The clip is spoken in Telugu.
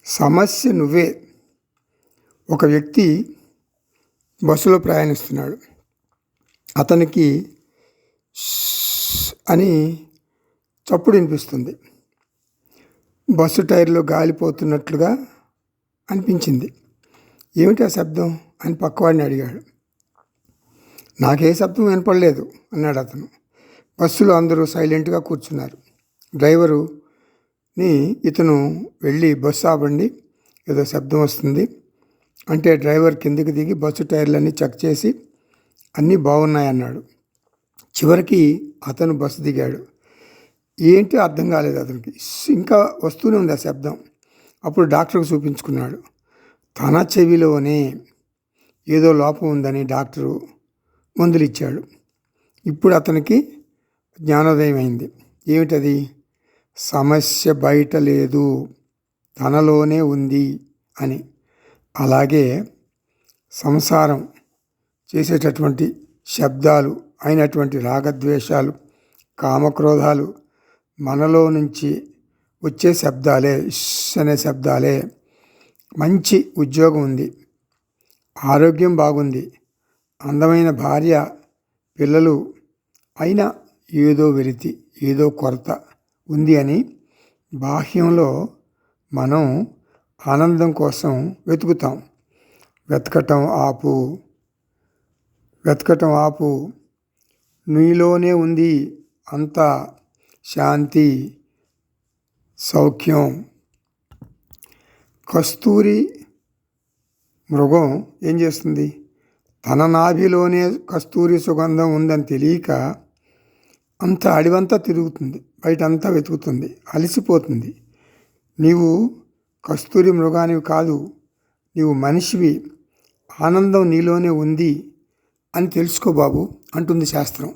సమస్య నువ్వే. ఒక వ్యక్తి బస్సులో ప్రయాణిస్తున్నాడు. అతనికి అని చప్పుడు వినిపిస్తుంది. బస్సు టైర్లో గాలిపోతున్నట్లుగా అనిపించింది. ఏమిటి ఆ శబ్దం అని పక్కవాడిని అడిగాడు. నాకే శబ్దం వినపడలేదు అన్నాడు అతను. బస్సులో అందరూ సైలెంట్గా కూర్చున్నారు. డ్రైవరుని ఇతను వెళ్ళి బస్సు ఆపండి, ఏదో శబ్దం వస్తుంది అంటే డ్రైవర్ కిందికి దిగి బస్సు టైర్లన్నీ చెక్ చేసి అన్నీ బాగున్నాయన్నాడు. చివరికి అతను బస్సు దిగాడు. ఏంటి అర్థం కాలేదు అతనికి. ఇంకా వస్తూనే ఉంది ఆ శబ్దం. అప్పుడు డాక్టర్కి చూపించుకున్నాడు. తన చెవిలోనే ఏదో లోపం ఉందని డాక్టరు మందులు ఇచ్చాడు. ఇప్పుడు అతనికి జ్ఞానోదయం అయింది. ఏమిటది? సమస్య బయట లేదు, తనలోనే ఉంది అని. అలాగే సంసారం చేసేటటువంటి శబ్దాలు అయినటువంటి రాగద్వేషాలు, కామక్రోధాలు మనలో నుంచి వచ్చే శబ్దాలే, అనే శబ్దాలే. మంచి ఉద్యోగం ఉంది, ఆరోగ్యం బాగుంది, అందమైన భార్య, పిల్లలు, అయినా ఏదో వెలితి, ఏదో కొరత ఉంది అని బాహ్యంలో మనం ఆనందం కోసం వెతుకుతాం. వెతకటం ఆపు. నీలోనే ఉంది అంత శాంతి, సౌఖ్యం. కస్తూరి మృగం ఏం చేస్తుంది? తన నాభిలోనే కస్తూరి సుగంధం ఉందని తెలియక అంత అడివంతా తిరుగుతుంది, బయటంతా వెతుకుతుంది, అలసిపోతుంది. నీవు కస్తూరి మృగానివి కాదు, నీవు మనిషివి. ఆనందం నీలోనే ఉంది అని తెలుసుకో బాబు అంటుంది శాస్త్రం.